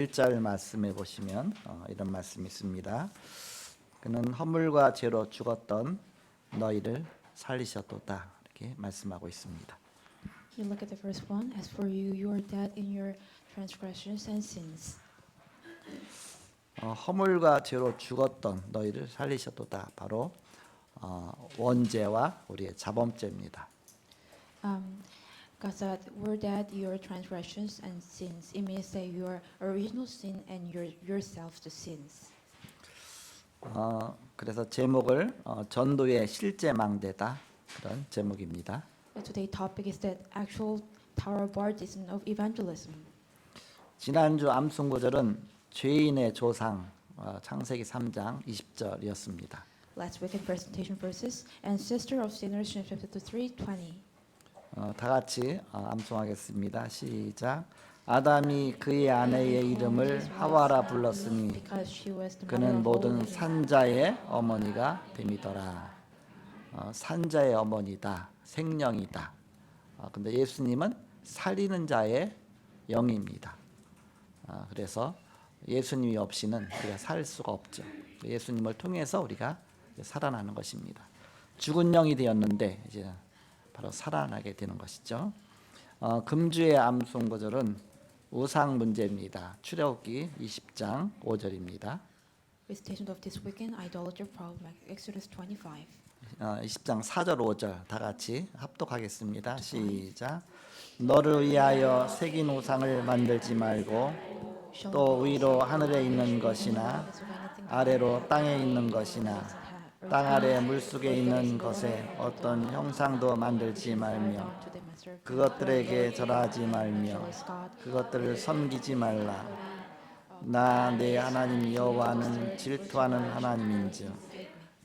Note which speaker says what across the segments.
Speaker 1: 1절 말씀에 보시면 이런 말씀이 있습니다. 그는 허물과 죄로 죽었던 너희를 살리셨도다 이렇게 말씀하고 있습니다.
Speaker 2: You look at the first one. As for you, you are dead in your transgressions and sins.
Speaker 1: 허물과 죄로 죽었던 너희를 살리셨도다. 바로 원죄와 우리의 자범죄입니다.
Speaker 2: God said, "We're dead in your transgressions and sins." It means that your original sin and yourselves the sins.
Speaker 1: 그래서 제목을 전도의 실제 망대다 그런 제목입니다.
Speaker 2: Today's topic is that actual tower baptism of evangelism.
Speaker 1: 지난주 암송 구절은 죄인의 조상 창세기 3장 20절이었습니다.
Speaker 2: Last week in presentation verses, ancestor of sinners, chapter 3:20.
Speaker 1: 다 같이 암송하겠습니다. 시작. 아담이 그의 아내의 이름을 하와라 불렀으니 그는 모든 산자의 어머니가 됨이더라. 산자의 어머니다. 생명이다. 근데 예수님은 살리는 자의 영입니다. 그래서 예수님이 없이는 우리가 살 수가 없죠. 예수님을 통해서 우리가 살아나는 것입니다. 죽은 영이 되었는데 이제 바로 살아나게 되는 것이죠. 금주의 암송 구절은 우상 문제입니다. 출애굽기 20장 5절입니다.
Speaker 2: Recitation of this weekend, idolatry problem, Exodus 25.
Speaker 1: 20장 4절 5절 다 같이 합독하겠습니다. 시작. 너를 위하여 새긴 우상을 만들지 말고 또 위로 하늘에 있는 것이나 아래로 땅에 있는 것이나 땅 아래 물속에 있는 것에 어떤 형상도 만들지 말며 그것들에게 절하지 말며 그것들을 섬기지 말라. 나 내 하나님 여호와는 질투하는 하나님인즉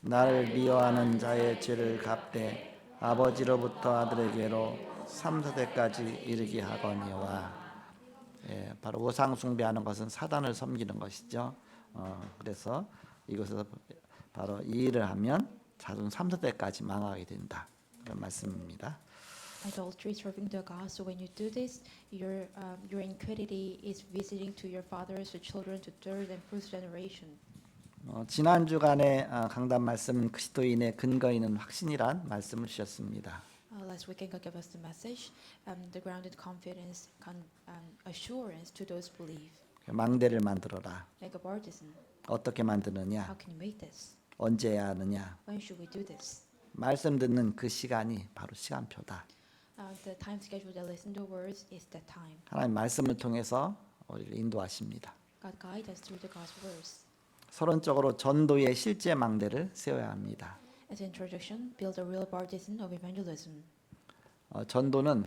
Speaker 1: 나를 미워하는 자의 죄를 갚되 아버지로부터 아들에게로 3, 4대까지 이르게 하거니와. 바로 우상 숭배하는 것은 사단을 섬기는 것이죠. 그래서 이것에서 바로 이 일을 하면 자손 3, 4대까지 망하게 된다. 그런 말씀입니다.
Speaker 2: Idolatry is serving the God. So when you do this, your iniquity is visiting to your fathers, your children, to third and fourth generation.
Speaker 1: 지난 주간의 강단 말씀은 그리스도인의 근거 있는 확신이란 말씀을 주셨습니다.
Speaker 2: Last weekend, God gave us the message, the grounded confidence, assurance to those who believe.
Speaker 1: 망대를 만들어라.
Speaker 2: Like a baptism.
Speaker 1: 어떻게 만드느냐?
Speaker 2: How can you make this?
Speaker 1: 언제 해야 하느냐?
Speaker 2: When should we do this?
Speaker 1: 말씀 듣는 그 시간이 바로 시간표다.
Speaker 2: The time schedule that listen to words is that time.
Speaker 1: 하나님 말씀을 통해서 우리를 인도하십니다.
Speaker 2: God guides us through the God's words.
Speaker 1: 서론적으로 전도의 실제 망대를 세워야 합니다.
Speaker 2: As an introduction, build a real baptism of evangelism.
Speaker 1: 전도는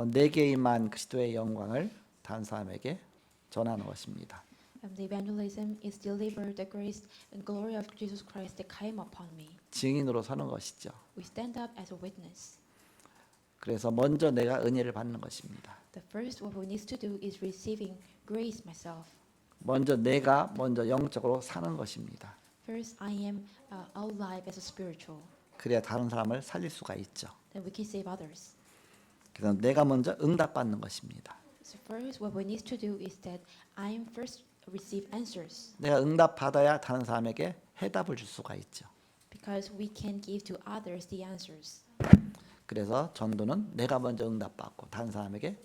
Speaker 1: 내게 임한 그리스도의 영광을 다른 사람에게 전하는 것입니다.
Speaker 2: The evangelism is deliver the grace and glory of Jesus Christ that came upon me.
Speaker 1: 증인으로 서는 것이죠.
Speaker 2: We stand up as a witness.
Speaker 1: 그래서 먼저 내가 은혜를 받는 것입니다.
Speaker 2: The first what we need to do is receiving grace myself.
Speaker 1: 내가 먼저 영적으로 사는 것입니다.
Speaker 2: First, I am alive as a spiritual.
Speaker 1: 그래야 다른 사람을 살릴 수가 있죠.
Speaker 2: Then we can save others.
Speaker 1: 그래서 내가 먼저 응답받는 것입니다.
Speaker 2: So first, what we need to do is that I am first receive answers.
Speaker 1: 내가 응답받아야 다른 사람에게 해답을 줄 수가 있죠.
Speaker 2: Because we can give to others the answers.
Speaker 1: 그래서 전도는 내가 먼저 응답받고 다른 사람에게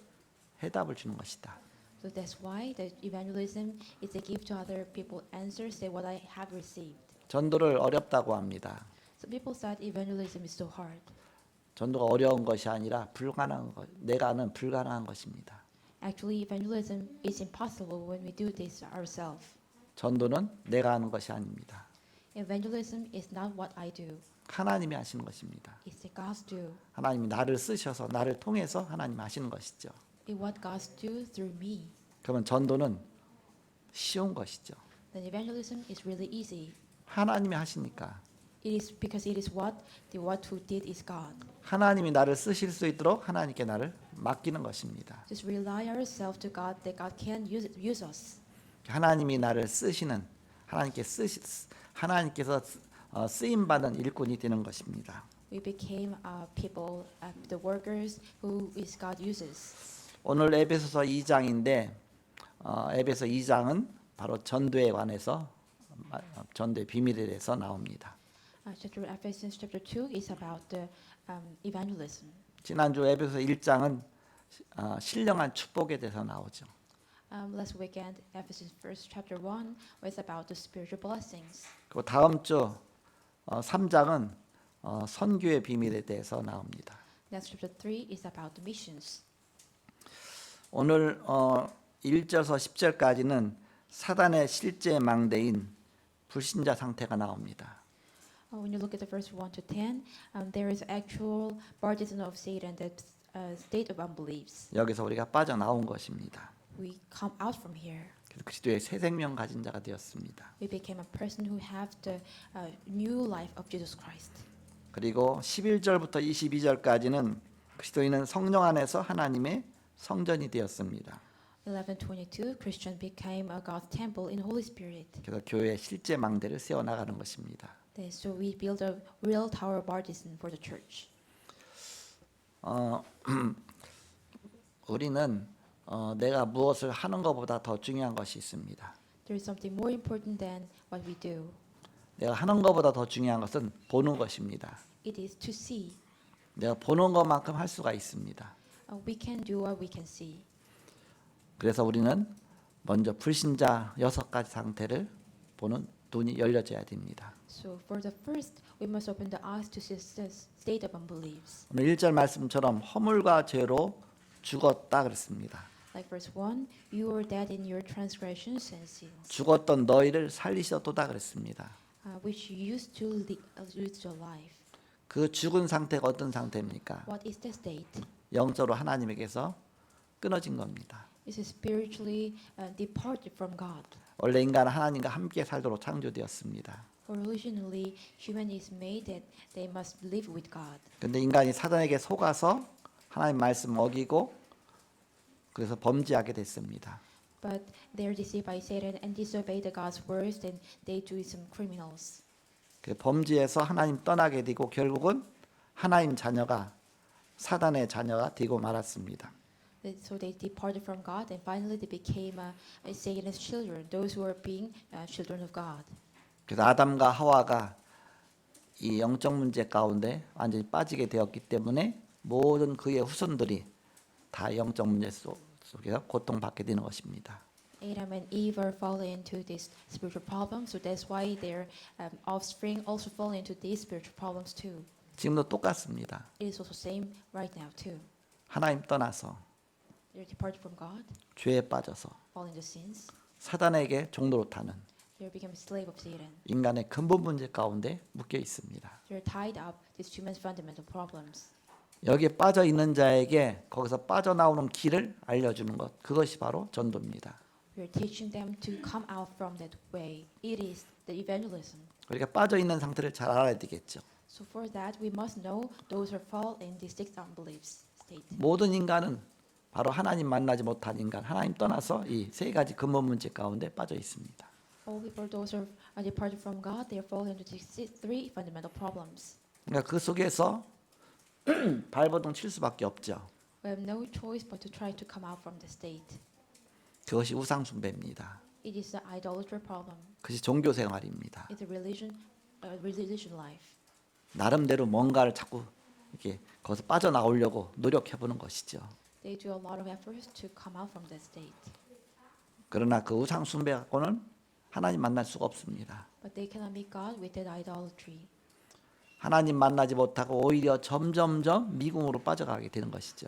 Speaker 1: 해답을 주는 것이다.
Speaker 2: So that's why the evangelism is to give to other people answers that what I have received.
Speaker 1: 전도를 어렵다고 합니다.
Speaker 2: So people said evangelism is so hard.
Speaker 1: 전도가 어려운 것이 아니라 불가능한 것, 내가 하는 불가능한 것입니다.
Speaker 2: Actually, evangelism is impossible when we do this ourselves.
Speaker 1: 전도는 내가 하는 것이 아닙니다.
Speaker 2: Evangelism is not what I do.
Speaker 1: 하나님이 하시는 것입니다.
Speaker 2: It's what God's do.
Speaker 1: 하나님이 나를 쓰셔서 나를 통해서 하나님이 하시는 것이죠.
Speaker 2: It's what God's do through me.
Speaker 1: 그러면 전도는 쉬운 것이죠.
Speaker 2: Then evangelism is really easy.
Speaker 1: 하나님이 하시니까.
Speaker 2: It is because it is what who did is God.
Speaker 1: 하나님이 나를 쓰실 수 있도록 하나님께 나를 맡기는 것입니다.
Speaker 2: Just rely ourselves to God that God can use us.
Speaker 1: 하나님이 나를 쓰시는 하나님께서 쓰임 받은 일꾼이 되는 것입니다.
Speaker 2: We became people, the workers who is God uses.
Speaker 1: 오늘 에베소서 2장인데 에베소 2장은 바로 전도에 관해서 전도의 비밀에 대해서 나옵니다.
Speaker 2: Chapter Ephesians chapter 2 is about the evangelism.
Speaker 1: 지난주 에베소 1장은 신령한 축복에 대해서 나오죠.
Speaker 2: Last weekend, Ephesians first chapter 1 was about the spiritual blessings.
Speaker 1: 그리고 다음 주 3장은 선교의 비밀에 대해서 나옵니다.
Speaker 2: Next chapter 3 is about the missions.
Speaker 1: 오늘 1절에서 10절까지는 사단의 실제 망대인 불신자 상태가 나옵니다.
Speaker 2: When you look at the verse 1 to 10, there is actual partisan of Satan, that state of unbeliefs.
Speaker 1: 여기서 우리가 빠져나온 것입니다.
Speaker 2: We come out from here.
Speaker 1: 그래서 그리스도의 새 생명 가진 자가 되었습니다.
Speaker 2: We became a person who have the new life of Jesus Christ.
Speaker 1: 그리고 11절부터 22절까지는 그리스도인은 성령 안에서 하나님의 성전이 되었습니다.
Speaker 2: 11:22, Christian became a God's temple in Holy Spirit.
Speaker 1: 그래서 교회의 실제 망대를 세워 나가는 것입니다.
Speaker 2: So we build a real tower of partisan for the church.
Speaker 1: 우리는 내가 무엇을 하는 것보다 더 중요한 것이 있습니다.
Speaker 2: There is something more important than what we do.
Speaker 1: 내가 하는 것보다 더 중요한 것은 보는 것입니다.
Speaker 2: It is to see.
Speaker 1: 내가 보는 것만큼 할 수가 있습니다.
Speaker 2: We can do what we can see.
Speaker 1: 그래서 우리는 먼저 불신자 6가지 상태를 보는 눈이 열려져야 됩니다.
Speaker 2: So for the first, we must open the eyes to see this state of unbeliefs.
Speaker 1: 오늘 1절 말씀처럼 허물과 죄로 죽었다 그랬습니다.
Speaker 2: Like verse 1, you were dead in your transgressions and sins,
Speaker 1: 죽었던 너희를 살리셨도다 그랬습니다.
Speaker 2: which you used to lose your life.
Speaker 1: 그 죽은 상태가 어떤 상태입니까?
Speaker 2: What is the state?
Speaker 1: 영적으로 하나님에게서 끊어진 겁니다.
Speaker 2: It is spiritually departed from God.
Speaker 1: 원래 인간은 하나님과 함께 살도록 창조되었습니다.
Speaker 2: Originally, human is made that they must live with God.
Speaker 1: 근데 인간이 사단에게 속아서 하나님 말씀 어기고 그래서 범죄하게 됐습니다.
Speaker 2: But they are deceived by Satan and disobey the God's words, and they do some criminals.
Speaker 1: 그 범죄에서 하나님 떠나게 되고 결국은 하나님 자녀가 사단의 자녀가 되고 말았습니다.
Speaker 2: So they departed from God, and finally they became Satan's children, those who are being children of God.
Speaker 1: 그래서 아담과 하와가 이 영적 문제 가운데 완전히 빠지게 되었기 때문에 모든 그의 후손들이 다 영적 문제 속에서 고통받게 되는 것입니다.
Speaker 2: Adam and Eve are falling into this spiritual problem, so that's why their offspring also fall into these spiritual problems too.
Speaker 1: 지금도 똑같습니다.
Speaker 2: It is also same right now too.
Speaker 1: 하나님 떠나서
Speaker 2: They're departed from God,
Speaker 1: 죄에 빠져서
Speaker 2: fall into sins.
Speaker 1: 사단에게 종로로 타는
Speaker 2: They become a slave of Satan.
Speaker 1: 인간의 근본 문제 가운데 묶여 있습니다.
Speaker 2: They're tied up with human's fundamental problems.
Speaker 1: 여기에 빠져 있는 자에게 거기서 빠져나오는 길을 알려주는 것, 그것이 바로 전도입니다.
Speaker 2: We're teaching them to come out from that way. It is the evangelism.
Speaker 1: 우리가 빠져 있는 상태를 잘 알아야 되겠죠.
Speaker 2: So for that, we must know those who fall in this unbelief state.
Speaker 1: 모든 인간은 바로 하나님 만나지 못한 인간, 하나님 떠나서 이 세 가지 근본 문제 가운데 빠져 있습니다.
Speaker 2: All people, those who are departed from God, they fall into these three fundamental problems.
Speaker 1: 그러니까 그 속에서 발버둥 칠 수밖에 없죠.
Speaker 2: We have no choice but to try to come out from the state.
Speaker 1: 그것이 우상 숭배입니다.
Speaker 2: It is the idolatry problem.
Speaker 1: 그것이 종교 생활입니다.
Speaker 2: It's a religion life.
Speaker 1: 나름대로 뭔가를 자꾸 이렇게 거기서 빠져나오려고 노력해 보는 것이죠.
Speaker 2: They do a lot of efforts to come out from that state.
Speaker 1: 그러나 그 우상 숭배 갖고는 하나님 만날 수가 없습니다.
Speaker 2: But they cannot meet God with that idolatry.
Speaker 1: 하나님 만나지 못하고 오히려 점점점 미궁으로 빠져가게 되는 것이죠.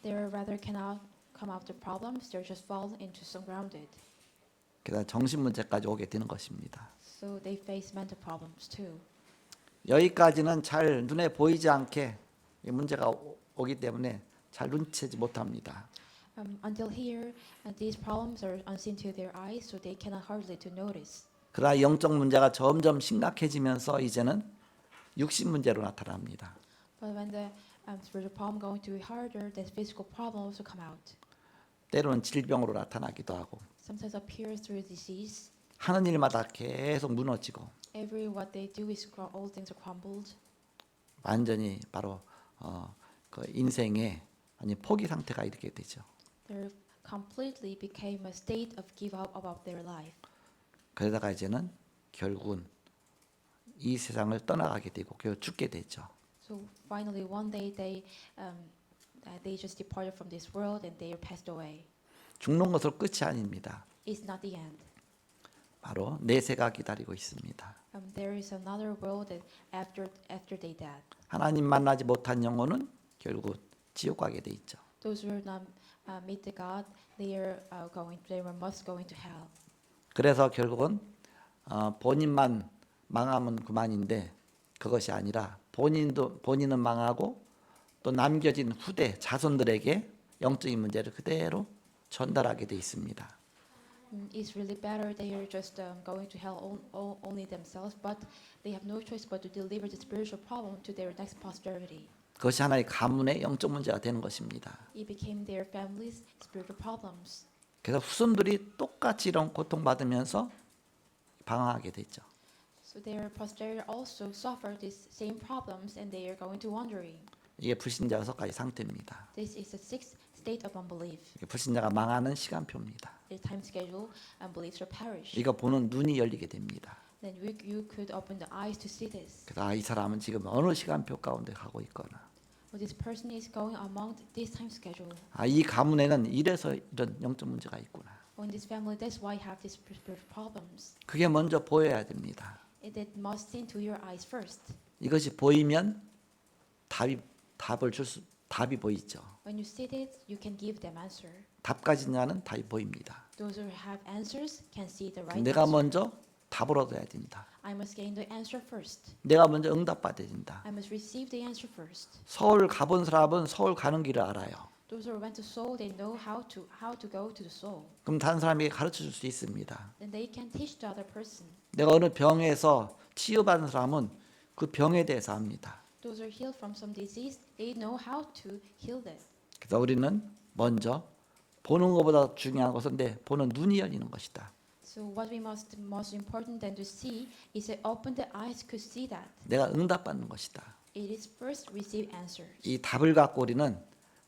Speaker 2: They rather cannot come out the problems. They just fall into some grounded.
Speaker 1: 그래서 정신 문제까지 오게 되는 것입니다.
Speaker 2: So they face mental problems too.
Speaker 1: 여기까지는 잘 눈에 보이지 않게 이 문제가 오기 때문에 잘 눈치채지 못합니다.
Speaker 2: Until here, these problems are unseen to their eyes, so they cannot hardly to notice.
Speaker 1: 그러나 영적 문제가 점점 심각해지면서 이제는 육신 문제로 나타납니다.
Speaker 2: But when the spiritual problem going to be harder, the physical problem also come out.
Speaker 1: 때로는 질병으로 나타나기도 하고
Speaker 2: Sometimes appears through disease.
Speaker 1: 하는 일마다 계속 무너지고
Speaker 2: Every what they do is all things are crumbled.
Speaker 1: 완전히 바로 그 인생의 아니 포기 상태가 이렇게 되죠.
Speaker 2: They're completely became a state of give up about their life.
Speaker 1: 그러다가 이제는 결국은 이 세상을 떠나가게 되고 결국 죽게 되죠.
Speaker 2: So finally, one day they just departed from this world and they passed away.
Speaker 1: 죽는 것으로 끝이 아닙니다.
Speaker 2: It's not the end.
Speaker 1: 바로 내세가 기다리고 있습니다.
Speaker 2: There is another world that after they died.
Speaker 1: 하나님 만나지 못한 영혼은 결국 지옥 가게 돼 있죠.
Speaker 2: Those who are not meet the God, they must go into hell.
Speaker 1: 그래서 결국은 본인만 망하면 그만인데 그것이 아니라 본인은 망하고 또 남겨진 후대 자손들에게 영적인 문제를 그대로 전달하게 돼 있습니다.
Speaker 2: It's really better they are just going to hell only themselves, but they have no choice but to deliver the spiritual problem to their next posterity.
Speaker 1: 그것이 하나의 가문의 영적 문제가 되는 것입니다.
Speaker 2: It became their family's spiritual problems.
Speaker 1: 그래서 후손들이 똑같이 이런 고통받으면서 방황하게 되죠.
Speaker 2: So their posterity also suffer these same problems, and they are going to wandering.
Speaker 1: 이게 불신자 6가지 상태입니다.
Speaker 2: This is a sixth state of unbelief.
Speaker 1: 이게 불신자가 망하는 시간표입니다.
Speaker 2: The time schedule unbeliefs will perish.
Speaker 1: 이거 보는 눈이 열리게 됩니다.
Speaker 2: Then you could open the eyes to see this.
Speaker 1: 그래서 이 사람은 지금 어느 시간표 가운데 가고 있거나
Speaker 2: Well, this person is going among this time schedule.
Speaker 1: 이 가문에는 이래서 이런 영적 문제가 있구나.
Speaker 2: Or in this family, that's why I have these spiritual problems.
Speaker 1: 그게 먼저 보여야 됩니다.
Speaker 2: It must see into your eyes first.
Speaker 1: 이것이 보이면 답이 보이죠.
Speaker 2: When you see it, you can give them answer.
Speaker 1: 답 가진 자는 답이 보입니다.
Speaker 2: Those who have answers can see the right
Speaker 1: 내가
Speaker 2: answer.
Speaker 1: 먼저 답을 얻어야 된다.
Speaker 2: I must gain the answer first.
Speaker 1: 내가 먼저 응답받아야 된다.
Speaker 2: I must receive the answer first.
Speaker 1: 서울 가본 사람은 서울 가는 길을 알아요.
Speaker 2: Those who went to Seoul, they know how to go to the Seoul.
Speaker 1: 그럼 다른 사람에게 가르쳐 줄 수 있습니다.
Speaker 2: Then they can teach the other person.
Speaker 1: 내가 어느 병에서 치유받은 사람은 그 병에 대해서 압니다.
Speaker 2: Those who are healed from some disease, they know how to heal that.
Speaker 1: 그래서 우리는 먼저 보는 것보다 중요한 것은 내 보는 눈이 열리는 것이다.
Speaker 2: So what we most important than to see is to open the eyes to see that.
Speaker 1: 내가 응답받는 것이다.
Speaker 2: It is first receive answers.
Speaker 1: 이 답을 갖고 우리는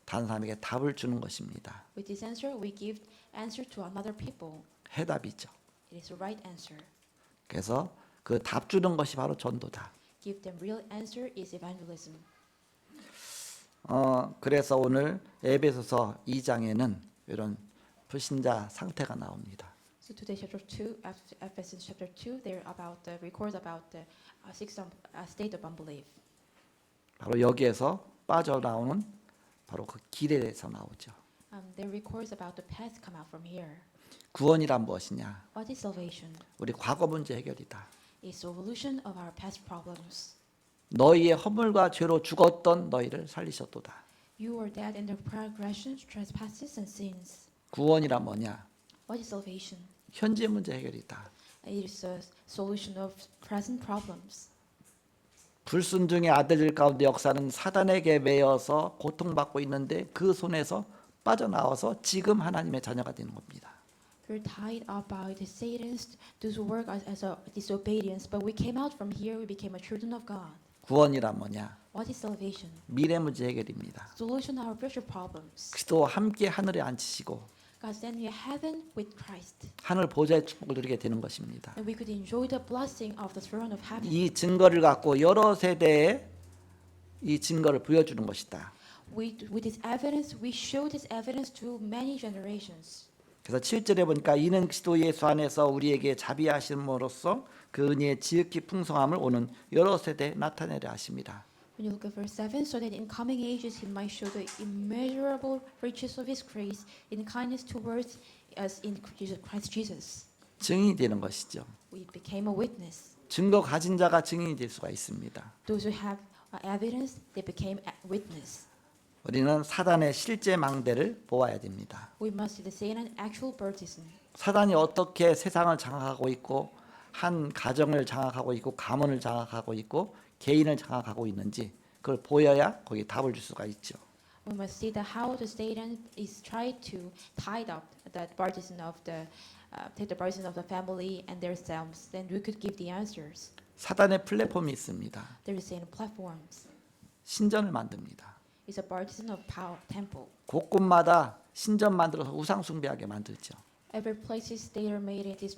Speaker 1: 다른 사람에게 답을 주는 것입니다.
Speaker 2: With this answer, we give answer to another people.
Speaker 1: 해답이죠.
Speaker 2: It is the right answer.
Speaker 1: 그래서 그 답 주는 것이 바로 전도다.
Speaker 2: Give them real answer is evangelism.
Speaker 1: 그래서 오늘 에베소서 2장에는 이런 불신자 상태가 나옵니다.
Speaker 2: So today, chapter 2, Ephesians chapter 2, they're records about the state of unbelief.
Speaker 1: 바로 여기에서 빠져나오는 바로 그 길에 대해서 나오죠.
Speaker 2: They records about the path come out from here.
Speaker 1: 구원이란 무엇이냐?
Speaker 2: What is salvation?
Speaker 1: 우리 과거 문제 해결이다.
Speaker 2: It's solution of our past problems.
Speaker 1: 너희의 허물과 죄로 죽었던 너희를 살리셨도다.
Speaker 2: You are dead in the transgressions, trespasses, and sins.
Speaker 1: 구원이란 뭐냐?
Speaker 2: What is salvation?
Speaker 1: 현재 문제 해결이다.
Speaker 2: It is a solution of present problems.
Speaker 1: 불순종의 아들들 가운데 역사는 사단에게 매여서 고통받고 있는데 그 손에서 빠져나와서 지금 하나님의 자녀가 되는 겁니다.
Speaker 2: We're tied up by the Satan's those who work as a disobedience, but we came out from here. We became a children of God.
Speaker 1: 구원이란 뭐냐?
Speaker 2: What is salvation?
Speaker 1: 미래 문제 해결입니다.
Speaker 2: Solution of our future problems.
Speaker 1: 그리스도와 함께 하늘에 앉히시고
Speaker 2: God sent you heaven with Christ,
Speaker 1: 하늘 보좌의 축복을 누리게 되는 것입니다.
Speaker 2: and we could enjoy the blessing of the throne of heaven.
Speaker 1: 이 증거를 갖고 여러 세대에 이 증거를 보여주는 것이다.
Speaker 2: With this evidence, we show this evidence to many generations.
Speaker 1: 그래서 7절에 보니까 이는 그리스도 예수 안에서 우리에게 자비하심으로써 그 은혜의 지극히 풍성함을 오는 여러 세대에 나타내려 하십니다.
Speaker 2: When you look at verse 7, so that in coming ages he might show the immeasurable riches of his grace in kindness towards us in Christ Jesus.
Speaker 1: 증인이 되는 것이죠.
Speaker 2: We became a witness.
Speaker 1: 증거 가진 자가 증인이 될 수가 있습니다.
Speaker 2: Those who have evidence, they became a witness.
Speaker 1: 우리는 사단의 실제 망대를 보아야 됩니다.
Speaker 2: We must see the Satan actual partisan.
Speaker 1: 사단이 어떻게 세상을 장악하고 있고 한 가정을 장악하고 있고 가문을 장악하고 있고 개인을 장악하고 있는지 그걸 보여야 거기에 답을 줄 수가 있죠.
Speaker 2: We must see how the Satan is trying to tie up that partisan of take the partisan of the family and themselves. Then we could give the answers.
Speaker 1: 사단의 플랫폼이 있습니다.
Speaker 2: There is Satan platforms.
Speaker 1: 신전을 만듭니다.
Speaker 2: is a partisan of power temple.
Speaker 1: 곳곳마다 신전 만들어서 우상 숭배하게 만들죠.
Speaker 2: Every places they are made in this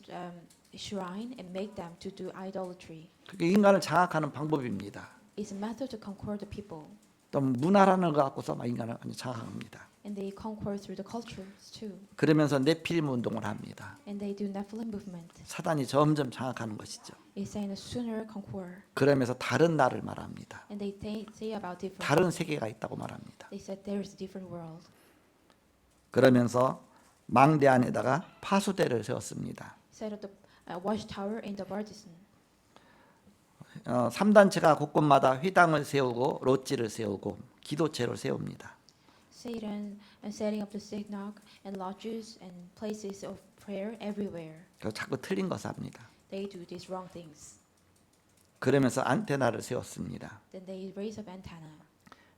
Speaker 2: shrine and make them to do idolatry.
Speaker 1: 그게 인간을 장악하는 방법입니다.
Speaker 2: It's a method to conquer the people,
Speaker 1: 또 문화라는 거 갖고서 막 인간을 완전 장악합니다.
Speaker 2: and they conquer through the cultures too.
Speaker 1: 그러면서 네피림 운동을 합니다.
Speaker 2: And they do Nephilim movement.
Speaker 1: 사단이 점점 장악하는 것이죠.
Speaker 2: It's saying sooner conquer.
Speaker 1: 그러면서 다른 나를 말합니다.
Speaker 2: And they say about different.
Speaker 1: 다른 세계가 있다고 말합니다.
Speaker 2: They said there is a different world.
Speaker 1: 그러면서 망대 안에다가 파수대를 세웠습니다.
Speaker 2: Set up the watchtower in the partisan.
Speaker 1: 3단체가 곳곳마다 회당을 세우고 롯지를 세우고 기도체를 세웁니다.
Speaker 2: Satan and setting up the synagogue and lodges and places of prayer everywhere.
Speaker 1: 그래서 자꾸 틀린 것을 합니다.
Speaker 2: They do these wrong things.
Speaker 1: 그러면서 안테나를 세웠습니다.
Speaker 2: Then they raise up antenna.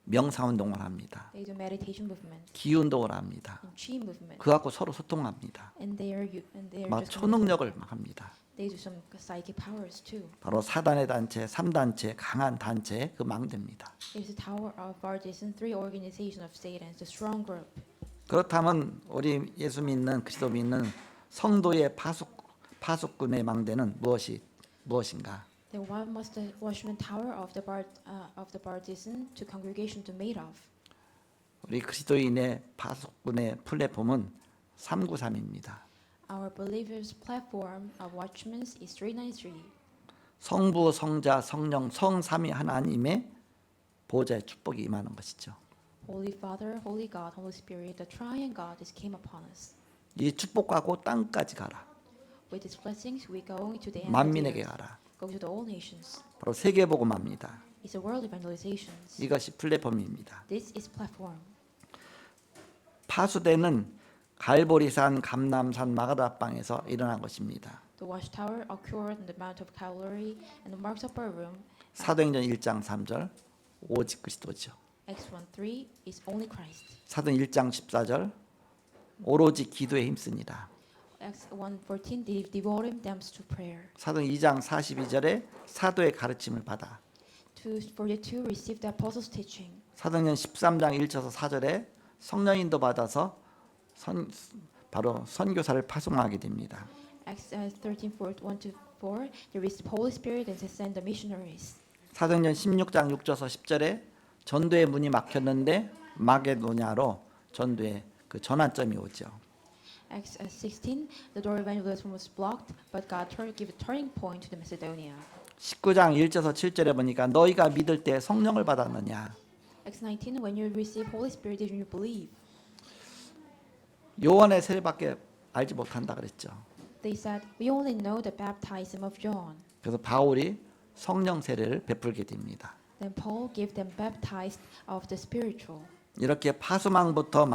Speaker 1: 명상운동을 합니다.
Speaker 2: They do meditation movement
Speaker 1: 기운동을 합니다.
Speaker 2: and chi movement.
Speaker 1: 그 갖고 서로 소통합니다.
Speaker 2: And they are
Speaker 1: 막
Speaker 2: just
Speaker 1: 초능력을 막 합니다.
Speaker 2: they do some psychic powers too.
Speaker 1: 바로 사단의 단체, 3단체, 강한 단체 그 망대입니다.
Speaker 2: It is a tower of partisan, three organization of Satan, the strong group.
Speaker 1: 그렇다면 우리 예수 믿는 그리스도 믿는 성도의 파수꾼의 망대는 무엇인가?
Speaker 2: Then what must the watchman tower of the partisan to congregation to made of?
Speaker 1: 우리 그리스도인의 파수꾼의 플랫폼은 393입니다.
Speaker 2: Our believers' platform of watchmen is 393.
Speaker 1: 성부, 성자, 성령, 성삼위 하나님의 보좌의 축복이 임하는 것이죠.
Speaker 2: Holy Father, Holy God, Holy Spirit, the triune God is came upon us.
Speaker 1: 이 축복하고 땅까지 가라.
Speaker 2: With these blessings, we go to the end of the
Speaker 1: 만민에게
Speaker 2: earth.
Speaker 1: 가라.
Speaker 2: Go to the all nations.
Speaker 1: 바로 세계복음화입니다.
Speaker 2: It's a world evangelization.
Speaker 1: 이것이 플랫폼입니다.
Speaker 2: This is platform.
Speaker 1: 파수대는 갈보리산, 감남산, 마가다방에서 일어난 것입니다.
Speaker 2: The watchtower occurred in the Mount of Calvary and the Marks Upper Room.
Speaker 1: 사도행전 1장 3절 오직 그리스도죠.
Speaker 2: Acts 1:3 is only Christ.
Speaker 1: 사도행 1장 14절 오로지 기도에 힘씁니다.
Speaker 2: Acts 1:14 they devoted themselves to prayer.
Speaker 1: 사도행 2장 42절에 사도의 가르침을 받아.
Speaker 2: 2:42 received the apostles' teaching.
Speaker 1: 사도행전 13장 1절에서 4절에 성령인도 받아서 바로 선교사를 파송하게 됩니다.
Speaker 2: Acts 13:1-4 they received Holy Spirit and they sent the missionaries.
Speaker 1: 사도행전 16장 6절에서 10절에 전도의 문이 막혔는데 마게도냐로 전도의 그 전환점이 오죠.
Speaker 2: Acts 16 the door of evangelism was blocked but God gave a turning point to the Macedonia.
Speaker 1: 19장 1절에서 7절에 보니까 너희가 믿을 때 성령을 받았느냐.
Speaker 2: Acts 19 when you receive Holy Spirit did you believe?
Speaker 1: 요한의 세례밖에 알지 못한다 그랬죠.
Speaker 2: They said we only know the baptism of John.
Speaker 1: 그래서 바울이 성령 세례를 베풀게 됩니다.
Speaker 2: Then Paul gave them baptized of the spiritual.
Speaker 1: 이렇게 파수망부터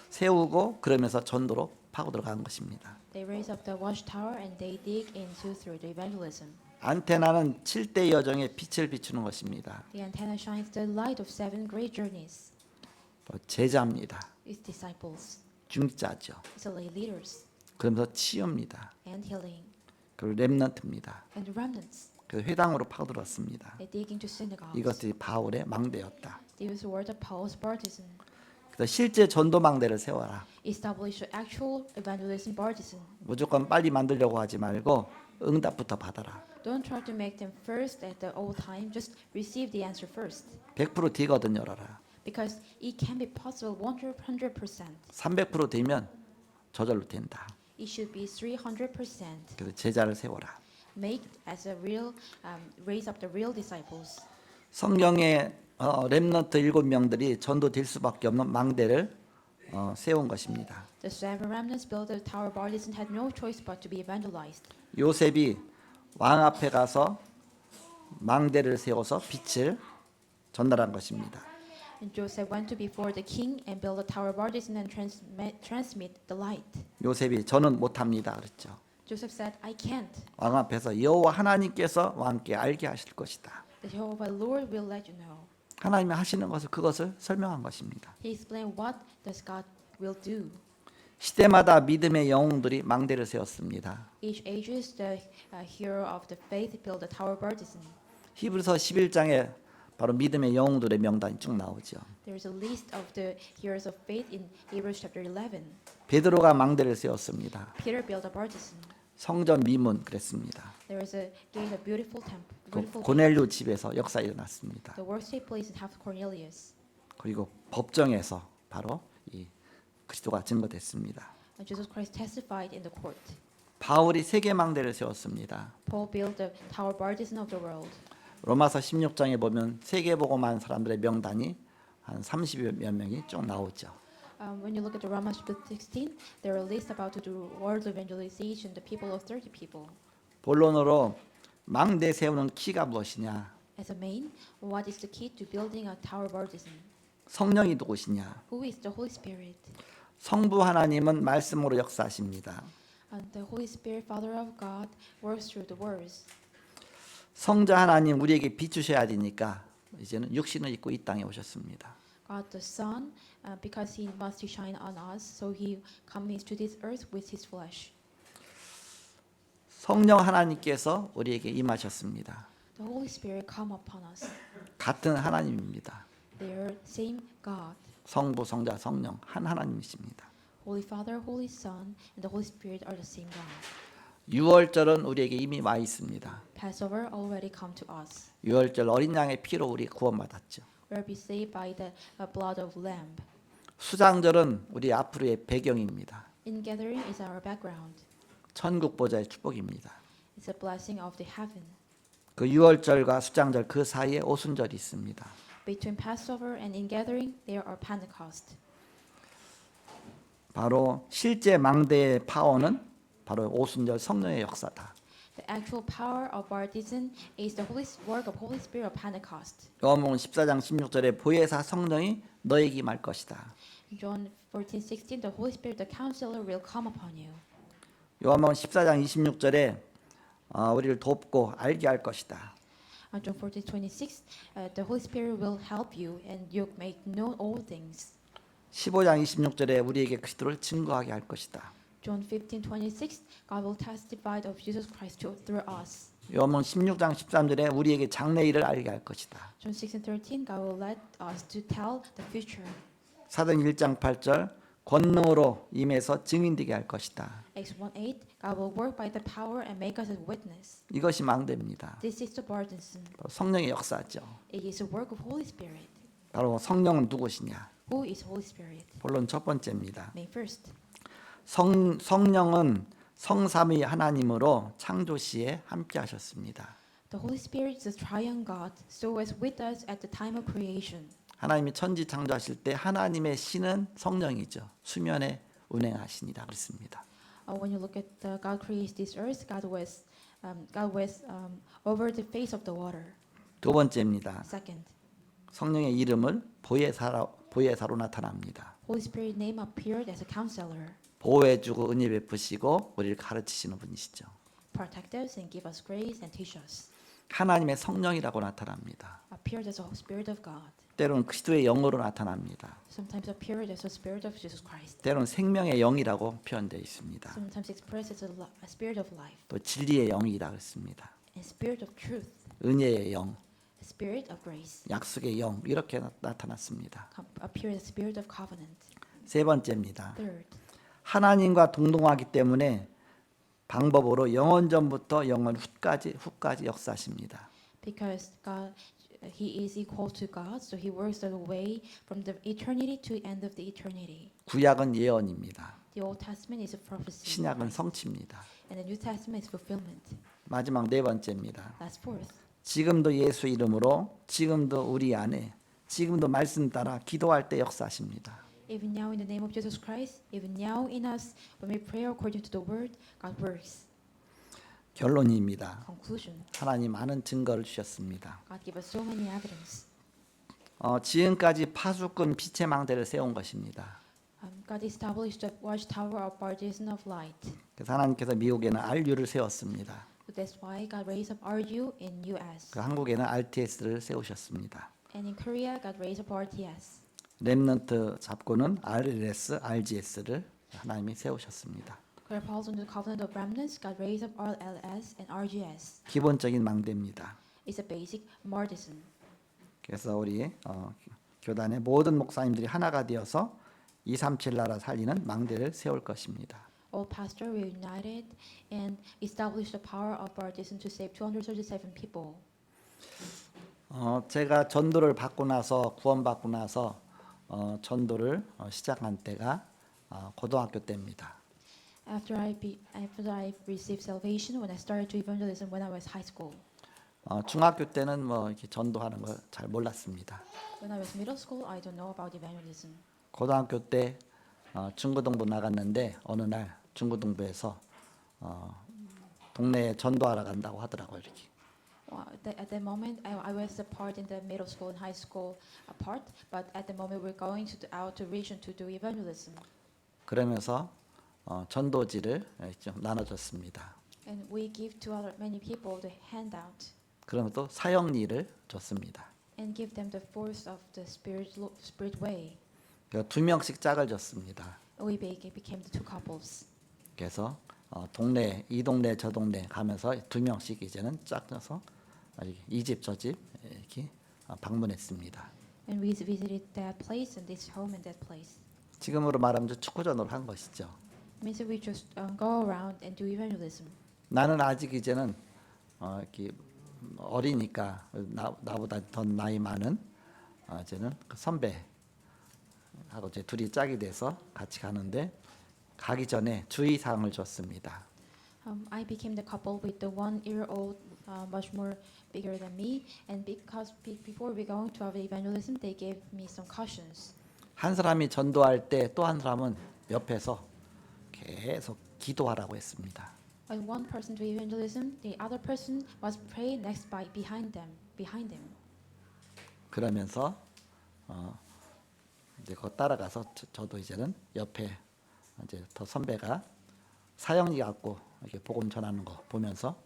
Speaker 1: 세우고 그러면서 전도로 파고 들어간 것입니다.
Speaker 2: They raise up the watchtower and they dig into through the evangelism.
Speaker 1: 안테나는 7대 여정에 빛을 비추는 것입니다.
Speaker 2: The antenna shines the light of 7 great journeys.
Speaker 1: 제자입니다.
Speaker 2: It's disciples.
Speaker 1: 중자죠.
Speaker 2: It's lay leaders
Speaker 1: 그러면서 치유입니다.
Speaker 2: and healing
Speaker 1: 그리고 렘넌트입니다.
Speaker 2: and remnants.
Speaker 1: 그래서 회당으로 파고들었습니다.
Speaker 2: They dig into synagogues.
Speaker 1: 이것들이 바울의 망대였다.
Speaker 2: These were the Paul's partisan.
Speaker 1: 그래서 실제 전도 망대를 세워라.
Speaker 2: Establish actual evangelism partisan.
Speaker 1: 무조건 빨리 만들려고 하지 말고 응답부터 받아라.
Speaker 2: Don't try to make them first at the old time. Just receive the answer first.
Speaker 1: 100% 되거든 열어라.
Speaker 2: Because it can be possible 100%.
Speaker 1: 300% 되면 저절로 된다.
Speaker 2: It should be 300%.
Speaker 1: 그래서 제자를 세워라.
Speaker 2: Make as a real, raise up the real disciples.
Speaker 1: 성경의 렘넌트 7명들이 전도될 수밖에 없는 망대를 세운 것입니다.
Speaker 2: The 7 remnants built the tower partisan had no choice but to be evangelized.
Speaker 1: 요셉이 왕 앞에 가서 망대를 세워서 빛을 전달한 것입니다.
Speaker 2: And Joseph went to before the king and built a tower partisan and transmit the light.
Speaker 1: 요셉이 저는 못합니다 그랬죠.
Speaker 2: Joseph said, I can't.
Speaker 1: 왕 앞에서 여호와 하나님께서 왕께 알게 하실 것이다.
Speaker 2: The Jehovah Lord will let you know.
Speaker 1: 하나님이 하시는 것을 그것을 설명한 것입니다.
Speaker 2: He explained what does God will do.
Speaker 1: 시대마다 믿음의 영웅들이 망대를 세웠습니다.
Speaker 2: Each ages the hero of the faith built a tower partisan.
Speaker 1: 히브리서 11장에 바로 믿음의 영웅들의 명단이 쭉 나오죠.
Speaker 2: There's a list of the heroes of faith in Hebrews chapter 11.
Speaker 1: 베드로가 망대를 세웠습니다.
Speaker 2: Peter built a partisan.
Speaker 1: 성전 미문 그랬습니다.
Speaker 2: There was a gate, a beautiful temple,
Speaker 1: 그
Speaker 2: beautiful gate.
Speaker 1: 고넬료 집에서 역사 일어났습니다.
Speaker 2: The works take place in house of Cornelius.
Speaker 1: 그리고 법정에서 바로 이 그리스도가 증거됐습니다.
Speaker 2: And Jesus Christ testified in the court.
Speaker 1: 바울이 세계 망대를 세웠습니다.
Speaker 2: Paul built the tower partisan of the world.
Speaker 1: 로마서 16장에 보면 세계 보고만 사람들의 명단이 한 30여 명이 쭉 나오죠.
Speaker 2: When you look at the Romans chapter 16, there are lists about to do world evangelization, the people of 30 people.
Speaker 1: 본론으로 망대 세우는 키가 무엇이냐?
Speaker 2: As a main, what is the key to building a tower partisan?
Speaker 1: 성령이 누구시냐?
Speaker 2: Who is the Holy Spirit?
Speaker 1: 성부 하나님은 말씀으로 역사하십니다.
Speaker 2: And the Holy Spirit, Father of God, works through the words.
Speaker 1: 성자 하나님 우리에게 비추셔야 되니까 이제는 육신을 입고 이 땅에 오셨습니다.
Speaker 2: God the Son, because He must shine on us, so He comes to this earth with His flesh.
Speaker 1: 성령 하나님께서 우리에게 임하셨습니다.
Speaker 2: The Holy Spirit come upon us.
Speaker 1: 같은 하나님입니다.
Speaker 2: They are same God.
Speaker 1: 성부, 성자, 성령 한 하나님이십니다.
Speaker 2: Holy Father, Holy Son, and the Holy Spirit are the same God.
Speaker 1: 유월절은 우리에게 이미 와 있습니다.
Speaker 2: Passover already come to us.
Speaker 1: 유월절 어린 양의 피로 우리 구원받았죠.
Speaker 2: We are be saved by the blood of lamb.
Speaker 1: 수장절은 우리 앞으로의 배경입니다.
Speaker 2: In gathering is our background.
Speaker 1: 천국 보좌의 축복입니다.
Speaker 2: It's a blessing of the heaven.
Speaker 1: 그 유월절과 수장절 그 사이에 오순절이 있습니다.
Speaker 2: Between Passover and in gathering, there are Pentecost.
Speaker 1: 바로 실제 망대의 파워는 바로 오순절 성령의 역사다.
Speaker 2: The actual power of baptism is the work of Holy Spirit of Pentecost.
Speaker 1: 요한복음 14장 16절에 보혜사 성령이 너에게 임할 것이다.
Speaker 2: John 14:16, the Holy Spirit, the Counselor, will come upon you.
Speaker 1: 요한복음 14장 26절에 우리를 돕고 알게 할 것이다.
Speaker 2: John 14:26, the Holy Spirit will help you and you make know all things.
Speaker 1: 15장 26절에 우리에게 그리스도를 증거하게 할 것이다.
Speaker 2: John 15:26, God will testify of Jesus Christ through us.
Speaker 1: 요한복음 16장 13절에 우리에게 장래일을 알게 할 것이다.
Speaker 2: John 6:13, God will let us to tell the future.
Speaker 1: 사도행 1장 8절 권능으로 임해서 증인되게 할 것이다.
Speaker 2: Acts 1:8, God will work by the power and make us a witness.
Speaker 1: 이것이 망대입니다.
Speaker 2: This is the burdensome.
Speaker 1: 바로 성령의 역사죠.
Speaker 2: It is a work of Holy Spirit.
Speaker 1: 바로 성령은 누구시냐?
Speaker 2: Who is Holy Spirit?
Speaker 1: 본론 첫 번째입니다.
Speaker 2: Main first.
Speaker 1: 성령은 성삼위 하나님으로 창조 시에 함께 하셨습니다.
Speaker 2: The Holy Spirit is the triune God, so as with us at the time of creation.
Speaker 1: 하나님이 천지 창조하실 때 하나님의 신은 성령이죠. 수면에 운행하시니라 그랬습니다.
Speaker 2: When you look at God creates this earth, God was over the face of the water.
Speaker 1: 두 번째입니다.
Speaker 2: Second,
Speaker 1: 성령의 이름을 보혜사로 나타납니다.
Speaker 2: Holy Spirit name appeared as a counselor,
Speaker 1: 보호해주고 은혜 베푸시고 우리를 가르치시는 분이시죠.
Speaker 2: protect us and give us grace and teach us.
Speaker 1: 하나님의 성령이라고 나타납니다.
Speaker 2: Appeared as a Spirit of God.
Speaker 1: 때로는 그리스도의 영으로 나타납니다.
Speaker 2: Sometimes appeared as a Spirit of Jesus Christ.
Speaker 1: 때로는 생명의 영이라고 표현되어 있습니다.
Speaker 2: Sometimes expressed as a Spirit of life,
Speaker 1: 또 진리의 영이라 그랬습니다.
Speaker 2: and Spirit of truth,
Speaker 1: 은혜의 영,
Speaker 2: a Spirit of grace.
Speaker 1: 약속의 영 이렇게 나타났습니다.
Speaker 2: Appeared as Spirit of covenant.
Speaker 1: 세 번째입니다.
Speaker 2: Third,
Speaker 1: 하나님과 동동하기 때문에 방법으로 영원 전부터 영원 후까지 역사하십니다.
Speaker 2: because God, He is equal to God, so He works the way from the eternity to end of the eternity.
Speaker 1: 구약은 예언입니다.
Speaker 2: The Old Testament is a prophecy,
Speaker 1: 신약은 성취입니다.
Speaker 2: and the New Testament is fulfillment.
Speaker 1: 마지막 네 번째입니다.
Speaker 2: That's fourth.
Speaker 1: 지금도 예수 이름으로 지금도 우리 안에 지금도 말씀 따라 기도할 때 역사하십니다.
Speaker 2: Even now in the name of Jesus Christ, even now in us, when we pray according to the Word, God works.
Speaker 1: 결론입니다.
Speaker 2: Conclusion.
Speaker 1: 하나님 많은 증거를 주셨습니다.
Speaker 2: God gave us so many evidence.
Speaker 1: 지금까지 파수꾼 빛의 망대를 세운 것입니다.
Speaker 2: God established the watchtower of partisan of light.
Speaker 1: 그래서 하나님께서 미국에는 RU를 세웠습니다.
Speaker 2: So that's why God raised up RU in U.S.
Speaker 1: 그 한국에는 RTS를 세우셨습니다.
Speaker 2: And in Korea, God raised up RTS.
Speaker 1: 렘넌트 잡고는 RLS, RGS를 하나님이 세우셨습니다.
Speaker 2: God falls under the covenant of remnants. God raised up RLS and RGS.
Speaker 1: 기본적인 망대입니다.
Speaker 2: It's a basic martyrdom.
Speaker 1: 그래서 우리 교단의 모든 목사님들이 하나가 되어서 237 나라 살리는 망대를 세울 것입니다.
Speaker 2: All pastors were united and established the power of baptism to save 237 people.
Speaker 1: 제가 전도를 받고 나서 구원받고 나서 전도를 시작한 때가 고등학교 때입니다.
Speaker 2: After I received salvation, when I started to evangelism when I was high school.
Speaker 1: 중학교 때는 뭐 이렇게 전도하는 걸 잘 몰랐습니다.
Speaker 2: When I was middle school, I don't know about evangelism.
Speaker 1: 고등학교 때 중고등부 나갔는데 어느 날 중고등부에서 동네에 전도하러 간다고 하더라고요. 이렇게.
Speaker 2: Well, at that moment, I was a part in the middle school and high school part, but at the moment we're going out to region to do evangelism.
Speaker 1: 그러면서 전도지를 좀 나눠줬습니다.
Speaker 2: And we give to many people the handout
Speaker 1: 그러면서 사형리를 줬습니다.
Speaker 2: and give them the force of the spirit way.
Speaker 1: 그래서 2명씩 짝을 줬습니다.
Speaker 2: We became the two couples.
Speaker 1: 그래서 동네 이 동네 저 동네 가면서 2명씩 이제는 짝 져서 이 집 저 집 이렇게 방문했습니다.
Speaker 2: And we visited that place and this home and that place.
Speaker 1: 지금으로 말하면 축구전으로 한 것이죠.
Speaker 2: It means that we just go around and do evangelism.
Speaker 1: 나는 아직 이제는 이렇게 어리니까 나보다 더 나이 많은 이제는 그 선배하고 이제 둘이 짝이 돼서 같이 가는데 가기 전에 주의사항을 줬습니다.
Speaker 2: I became the couple with the 1-year-old, much more bigger than me, and because before we going to have evangelism, they gave me some cautions.
Speaker 1: 한 사람이 전도할 때 또 한 사람은 옆에서 계속 기도하라고 했습니다.
Speaker 2: When one person do evangelism, the other person must pray next behind them.
Speaker 1: 그러면서 이제 그 따라가서 저도 이제는 옆에 이제 더 선배가 사형리 갖고 이렇게 복음 전하는 거 보면서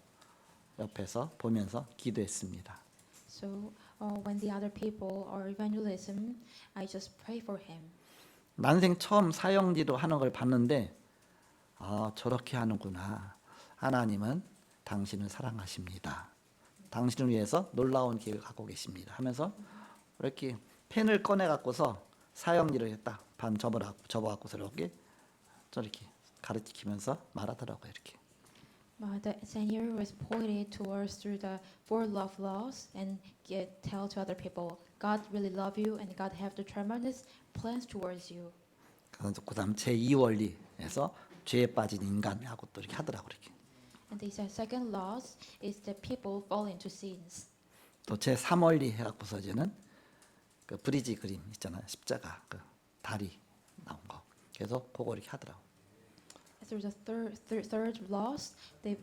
Speaker 1: 옆에서 보면서 기도했습니다.
Speaker 2: So when the other people are evangelism, I just pray for him.
Speaker 1: 난생 처음 사형리로 하는 걸 봤는데 저렇게 하는구나. 하나님은 당신을 사랑하십니다. 당신을 위해서 놀라운 계획을 갖고 계십니다. 하면서 이렇게 펜을 꺼내 갖고서 사형리를 딱 반 접어갖고서 이렇게 저렇게 가르치면서 말하더라고요. 이렇게.
Speaker 2: The senior was pointed towards through the 4 love laws and tell to other people, God really love you and God have the tremendous plans towards you.
Speaker 1: 그다음 제2원리에서 죄에 빠진 인간하고 또 이렇게 하더라고요. 이렇게.
Speaker 2: And the second laws is that people fall into sins.
Speaker 1: 또 제3원리 해갖고서 이제는 그 브리지 그림 있잖아요. 십자가 그 다리 나온 거. 그래서 그거 이렇게 하더라고.
Speaker 2: Through the third laws, they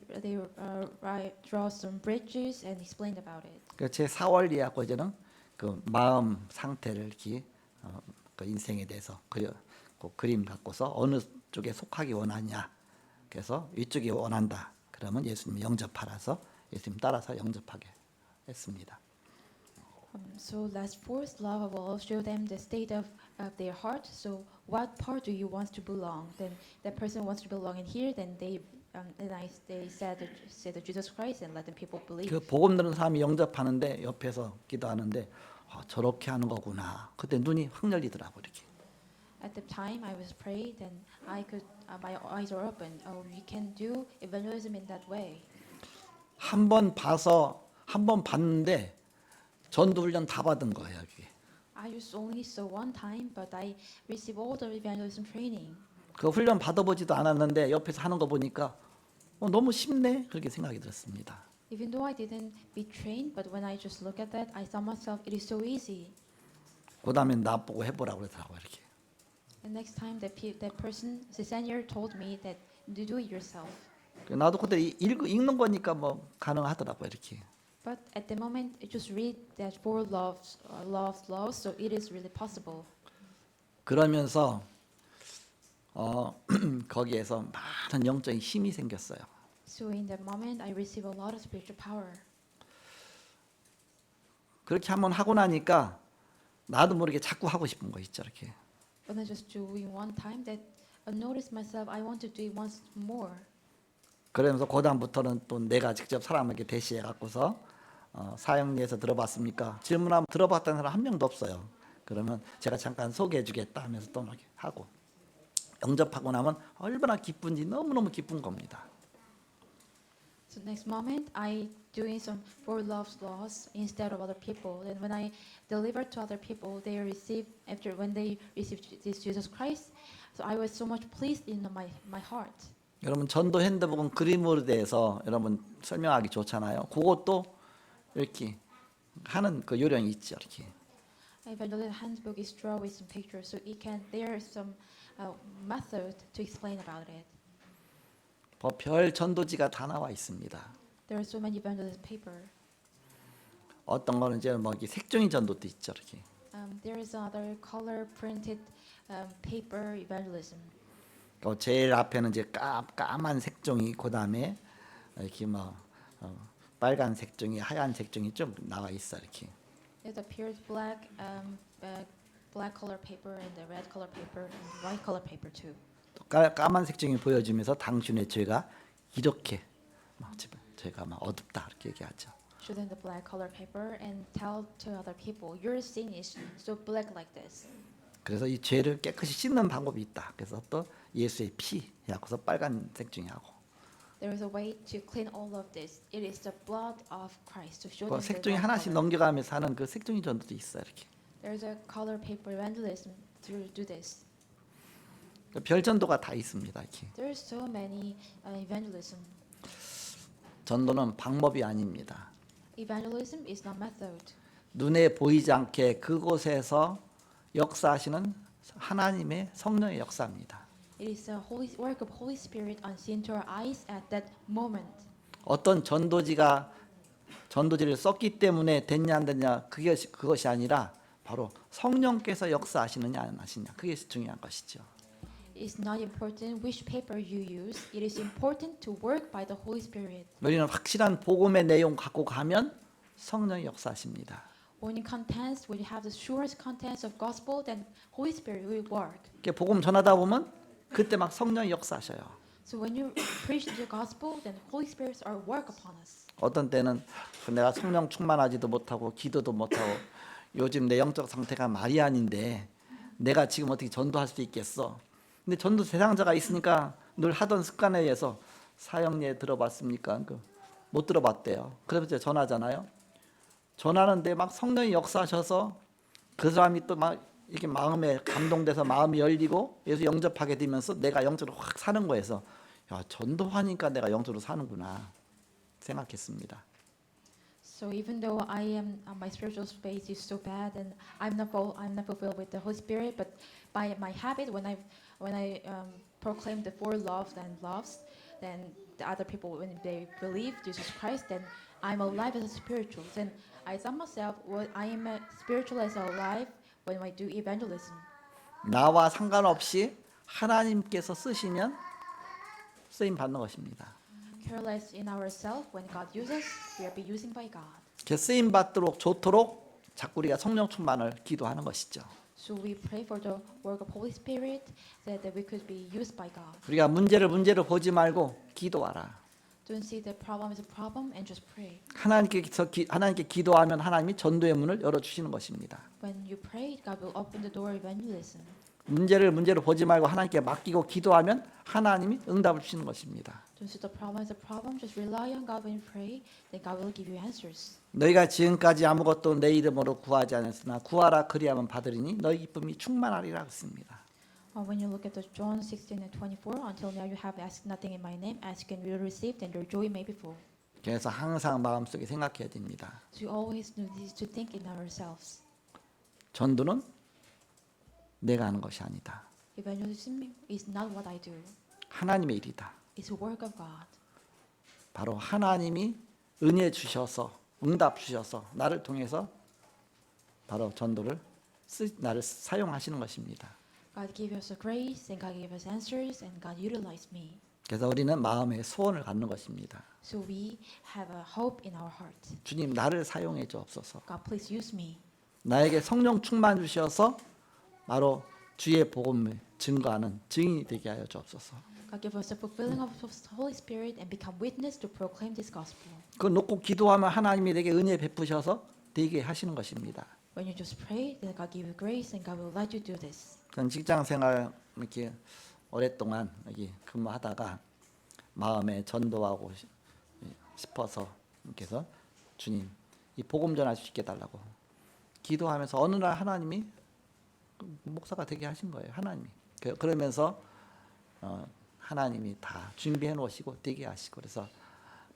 Speaker 2: draw some bridges and explain about it.
Speaker 1: 그 제4원리 하고 이제는 그 마음 상태를 이렇게 그 인생에 대해서 그 그림 갖고서 어느 쪽에 속하기 원하냐. 그래서 이쪽이 원한다. 그러면 예수님 영접하라서 예수님 따라서 영접하게 했습니다.
Speaker 2: So last fourth love will show them the state of their heart. So what part do you want to belong? Then that person wants to belong in here. Then they said Jesus Christ and let the people believe.
Speaker 1: 그 복음 듣는 사람이 영접하는데 옆에서 기도하는데 저렇게 하는 거구나. 그때 눈이 확 열리더라고 이렇게.
Speaker 2: At the time I was praying, then my eyes are open. Oh, we can do evangelism in that way.
Speaker 1: 한 번 봤는데 전도 훈련 다 받은 거예요, 이게.
Speaker 2: I just only saw one time, but I received all the evangelism training.
Speaker 1: 그 훈련 받아보지도 않았는데 옆에서 하는 거 보니까 너무 쉽네 그렇게 생각이 들었습니다.
Speaker 2: Even though I didn't be trained, but when I just look at that, I thought myself, it is so easy.
Speaker 1: 그다음에 나보고 해보라고 그러더라고요, 이렇게.
Speaker 2: And next time, that person, the senior, told me that do it yourself.
Speaker 1: 나도 그때 읽는 거니까 뭐 가능하더라고요, 이렇게.
Speaker 2: But at the moment, I just read that 4 laws, so it is really possible.
Speaker 1: 그러면서 거기에서 많은 영적인 힘이 생겼어요.
Speaker 2: So in that moment, I receive a lot of spiritual power.
Speaker 1: 그렇게 한번 하고 나니까 나도 모르게 자꾸 하고 싶은 거 있죠, 이렇게.
Speaker 2: When I just do it one time, that I noticed myself, I want to do it once more.
Speaker 1: 그러면서 그다음부터는 또 내가 직접 사람에게 대시해 갖고서 사형리에서 들어봤습니까? 질문하면 들어봤다는 사람 한 명도 없어요. 그러면 제가 잠깐 소개해 주겠다 하면서 또 막 하고 영접하고 나면 얼마나 기쁜지 너무너무 기쁜 겁니다.
Speaker 2: So next moment, I doing some for love's laws instead of other people. Then when I deliver to other people, they receive after when they receive this Jesus Christ. So I was so much pleased in my heart.
Speaker 1: 여러분 전도 핸드북은 그림으로 대해서 여러분 설명하기 좋잖아요. 그것도 이렇게 하는 그 요령이 있죠. 이렇게
Speaker 2: Evangelist handbook is drawn with some pictures, so it can there is some method to explain about it.
Speaker 1: 별 전도지가 다 나와 있습니다.
Speaker 2: There are so many evangelist paper.
Speaker 1: 어떤 거는 이제 뭐 이렇게 색종이 전도도 있죠. 이렇게
Speaker 2: There is another color printed paper evangelism.
Speaker 1: 제일 앞에는 이제 까만 색종이, 그 다음에 이렇게 뭐 빨간 색종이, 하얀 색종이 좀 나와 있어 이렇게.
Speaker 2: It appears black, black color paper and the red color paper and white color paper too.
Speaker 1: 까만 색종이 보여주면서 당신의 죄가 이렇게 죄가 막 어둡다 이렇게 얘기하죠.
Speaker 2: Show them the black color paper and tell to other people your sin is so black like this.
Speaker 1: 그래서 이 죄를 깨끗이 씻는 방법이 있다. 그래서 또 예수의 피 해서 빨간 색종이 하고.
Speaker 2: There is a way to clean all of this. It is the blood of Christ to show
Speaker 1: 그
Speaker 2: them the
Speaker 1: 색종이
Speaker 2: right
Speaker 1: 하나씩
Speaker 2: color.
Speaker 1: 넘겨가면서 하는 그 색종이 전도도 있어 이렇게.
Speaker 2: There is a color paper evangelism to do this.
Speaker 1: 별 전도가 다 있습니다 이렇게.
Speaker 2: There are so many evangelism.
Speaker 1: 전도는 방법이 아닙니다.
Speaker 2: Evangelism is not method.
Speaker 1: 눈에 보이지 않게 그곳에서 역사하시는 하나님의 성령의 역사입니다.
Speaker 2: It is a holy work of Holy Spirit unseen to our eyes at that moment.
Speaker 1: 어떤 전도지를 썼기 때문에 됐냐 안 됐냐 그것이 아니라 바로 성령께서 역사하시느냐 안 하시냐 그게 중요한 것이죠.
Speaker 2: It is not important which paper you use. It is important to work by the Holy Spirit.
Speaker 1: 우리는 확실한 복음의 내용 갖고 가면 성령이 역사하십니다.
Speaker 2: When it contains, when you have the surest contents of gospel, then Holy Spirit will work.
Speaker 1: 이렇게 복음 전하다 보면 그때 막 성령이 역사하셔요.
Speaker 2: So when you preach the gospel, then Holy Spirits are work upon us.
Speaker 1: 어떤 때는 내가 성령 충만하지도 못하고 기도도 못하고 요즘 내 영적 상태가 말이 아닌데 내가 지금 어떻게 전도할 수 있겠어? 근데 전도 대상자가 있으니까 늘 하던 습관에 의해서 사형리에 들어봤습니까? 못 들어봤대요. 그래서 이제 전하잖아요. 전하는데 막 성령이 역사하셔서 그 사람이 또 막 이렇게 마음에 감동돼서 마음이 열리고 예수 영접하게 되면서 내가 영적으로 확 사는 거에서 야 전도하니까 내가 영적으로 사는구나 생각했습니다.
Speaker 2: So even though I am my spiritual space is so bad and I'm not fulfilled with the Holy Spirit, but by my habit when I proclaim the four loves and loves, then the other people when they believe Jesus Christ, then I'm alive as a spiritual. Then I thought myself, well, I am spiritual as alive when I do evangelism.
Speaker 1: 나와 상관없이 하나님께서 쓰시면 쓰임 받는 것입니다.
Speaker 2: Careless in ourselves, when God uses, we are be using by God.
Speaker 1: 쓰임 받도록 좋도록 자꾸 우리가 성령 충만을 기도하는 것이죠.
Speaker 2: So we pray for the work of Holy Spirit that we could be used by God.
Speaker 1: 우리가 문제를 보지 말고 기도하라.
Speaker 2: Don't see the problem as a problem and just pray.
Speaker 1: 하나님께 기도하면 하나님이 전도의 문을 열어 주시는 것입니다.
Speaker 2: When you pray, God will open the door of evangelism.
Speaker 1: 문제를 보지 말고 하나님께 맡기고 기도하면 하나님이 응답을 주시는 것입니다.
Speaker 2: Don't see the problem as a problem, just rely on God when you pray, then God will give you answers.
Speaker 1: 너희가 지금까지 아무것도 내 이름으로 구하지 않았으나 구하라 그리하면 받으리니 너희 기쁨이 충만하리라 했습니다.
Speaker 2: When you look at the John 16 and 24, until now you have asked nothing in my name, ask and you will receive, then your joy may be full.
Speaker 1: 그래서 항상 마음속에 생각해야 됩니다.
Speaker 2: So you always need to think in ourselves.
Speaker 1: 전도는 내가 하는 것이 아니다.
Speaker 2: Evangelism is not what I do.
Speaker 1: 하나님의 일이다.
Speaker 2: It's a work of God.
Speaker 1: 바로 하나님이 은혜 주셔서 응답 주셔서 나를 통해서 바로 전도를 나를 사용하시는 것입니다.
Speaker 2: God gave us a grace, and God gave us answers, and God utilized me.
Speaker 1: 그래서 우리는 마음의 소원을 갖는 것입니다.
Speaker 2: So we have a hope in our heart.
Speaker 1: 주님 나를 사용해 주옵소서.
Speaker 2: God, please use me.
Speaker 1: 나에게 성령 충만 주셔서 바로 주의 복음을 증거하는 증인이 되게 하여 주옵소서.
Speaker 2: God give us the fulfilling of the Holy Spirit and become witness to proclaim this gospel.
Speaker 1: 그 놓고 기도하면 하나님이 내게 은혜 베푸셔서 되게 하시는 것입니다.
Speaker 2: When you just pray, then God give you grace and God will let you do this.
Speaker 1: 전 직장 생활 이렇게 오랫동안 여기 근무하다가 마음에 전도하고 싶어서 이렇게 해서 주님 이 복음 전할 수 있게 달라고 기도하면서 어느 날 하나님이 목사가 되게 하신 거예요. 하나님이 그러면서 하나님이 다 준비해 놓으시고 되게 하시고 그래서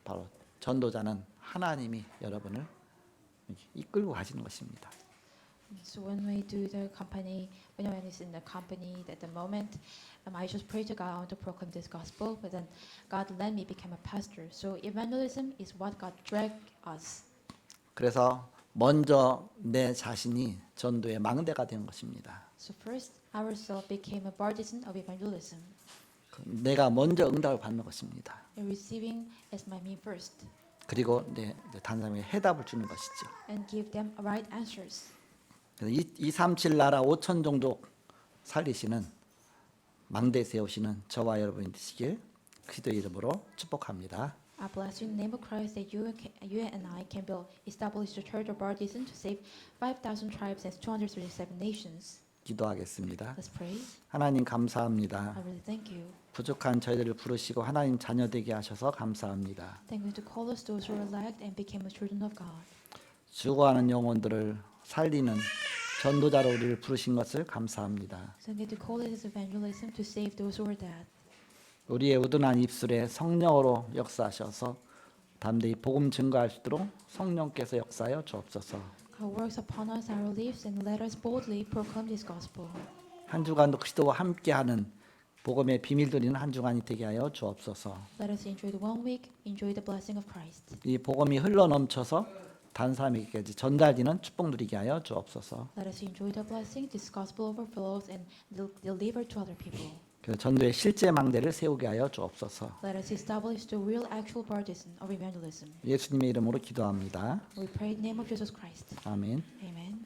Speaker 1: 바로 전도자는 하나님이 여러분을 이끌고 가시는 것입니다.
Speaker 2: So when we do the company, when it's in the company at the moment, I just pray to God to proclaim this gospel, but then God let me become a pastor. So evangelism is what God dragged us.
Speaker 1: 그래서 먼저 내 자신이 전도의 망대가 되는 것입니다.
Speaker 2: So first, ourselves became a partisan of evangelism,
Speaker 1: 내가 먼저 응답을 받는 것입니다.
Speaker 2: and receiving as my me first,
Speaker 1: 그리고 내 다른 사람에게 해답을 주는 것이죠.
Speaker 2: and give them right answers.
Speaker 1: 237 나라 5천 종족 살리시는 망대 세우시는 저와 여러분이 되시길 그리스도의 이름으로 축복합니다.
Speaker 2: I bless you in the name of Christ that you and I can establish the church of partisan to save 5,000 tribes and 237 nations.
Speaker 1: 기도하겠습니다.
Speaker 2: Let's pray.
Speaker 1: 하나님 감사합니다.
Speaker 2: I really thank you.
Speaker 1: 부족한 저희들을 부르시고 하나님 자녀 되게 하셔서 감사합니다.
Speaker 2: Thank you to call us those who are elect and became the children of God.
Speaker 1: 죽어가는 영혼들을 살리는 전도자로 우리를 부르신 것을 감사합니다.
Speaker 2: Thank you to call it as evangelism to save those who are dead.
Speaker 1: 우리의 우둔한 입술에 성령으로 역사하셔서 담대히 복음 증거할 수 있도록 성령께서 역사하여 주옵소서.
Speaker 2: God works upon us our lips and let us boldly proclaim this gospel.
Speaker 1: 한 주간도 그리스도와 함께하는 복음의 비밀 드리는 한 주간이 되게 하여 주옵소서.
Speaker 2: Let us enjoy the 1 week, enjoy the blessing of Christ.
Speaker 1: 이 복음이 흘러 넘쳐서 다른 사람에게까지 전달되는 축복 누리게 하여 주옵소서.
Speaker 2: Let us enjoy the blessing this gospel overflows and deliver to other people.
Speaker 1: 그 전도의 실제 망대를 세우게 하여 주옵소서.
Speaker 2: Let us establish the real actual partisan of evangelism.
Speaker 1: 예수님의 이름으로 기도합니다.
Speaker 2: We pray in the name of Jesus Christ.
Speaker 1: 아멘.
Speaker 2: Amen.